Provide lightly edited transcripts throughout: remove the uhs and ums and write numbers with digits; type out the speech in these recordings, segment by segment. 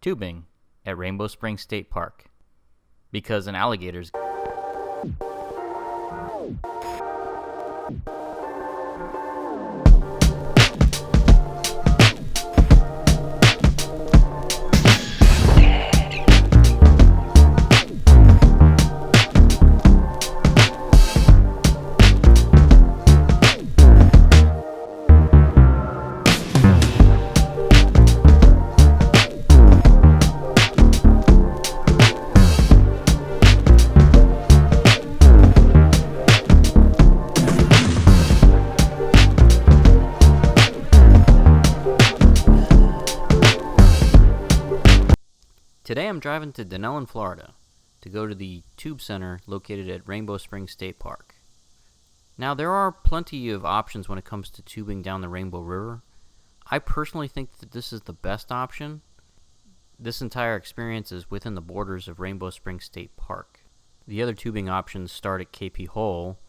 Tubing at Rainbow Springs State Park. Because an alligator's... Today I'm driving to Dunnellon, Florida, to go to the Tube Center located at Rainbow Springs State Park. Now, there are plenty of options when it comes to tubing down the Rainbow River. I personally think that this is the best option. This entire experience is within the borders of Rainbow Springs State Park. The other tubing options start at KP Hole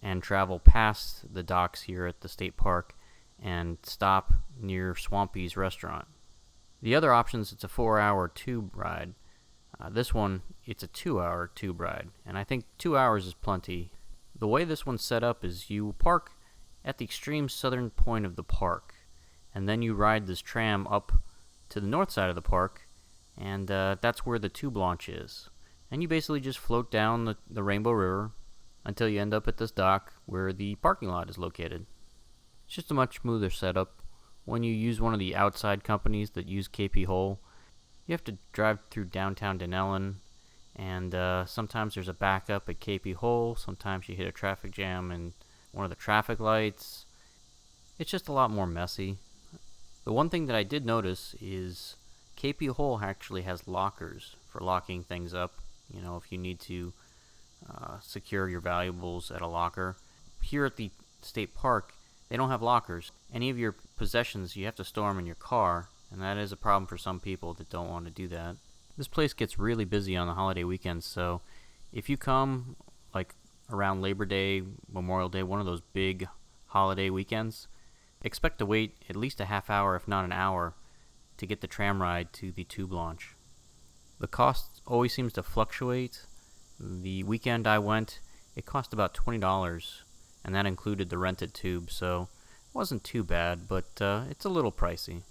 and travel past the docks here at the state park and stop near Swampy's restaurant. The other options, it's a 4-hour tube ride. This one, it's a 2-hour tube ride, and I think 2 hours is plenty. The way this one's set up is you park at the extreme southern point of the park, and then you ride this tram up to the north side of the park, and that's where the tube launch is. And you basically just float down the Rainbow River until you end up at this dock where the parking lot is located. It's just a much smoother setup. When you use one of the outside companies that use KP Hole, you have to drive through downtown Dunnellon, and sometimes there's a backup at KP Hole, sometimes you hit a traffic jam in one of the traffic lights. It's just a lot more messy. The one thing that I did notice is KP Hole actually has lockers for locking things up, you know, if you need to secure your valuables at a locker. Here at the state park, they don't have lockers. Any of your possessions, you have to store them in your car, and that is a problem for some people that don't want to do that. This place gets really busy on the holiday weekends, so if you come like around Labor Day, Memorial Day, one of those big holiday weekends, expect to wait at least a half hour, if not an hour, to get the tram ride to the tube launch. The cost always seems to fluctuate. The weekend I went, it cost about $20, and that included the rented tube, so it wasn't too bad, but it's a little pricey.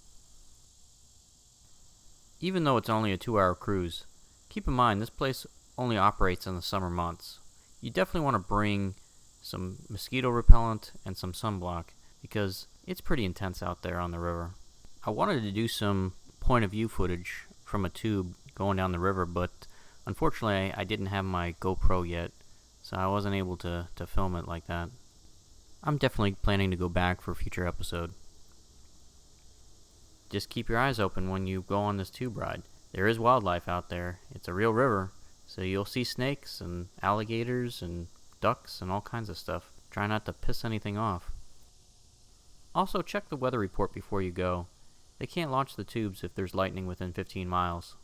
Even though it's only a 2-hour cruise, keep in mind this place only operates in the summer months. You definitely want to bring some mosquito repellent and some sunblock because it's pretty intense out there on the river. I wanted to do some point of view footage from a tube going down the river, but unfortunately I didn't have my GoPro yet, so I wasn't able to film it like that. I'm definitely planning to go back for a future episode. Just keep your eyes open when you go on this tube ride. There is wildlife out there. It's a real river, so you'll see snakes and alligators and ducks and all kinds of stuff. Try not to piss anything off. Also, check the weather report before you go. They can't launch the tubes if there's lightning within 15 miles.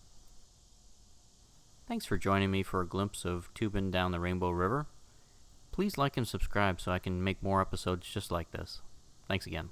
Thanks for joining me for a glimpse of tubing down the Rainbow River. Please like and subscribe so I can make more episodes just like this. Thanks again.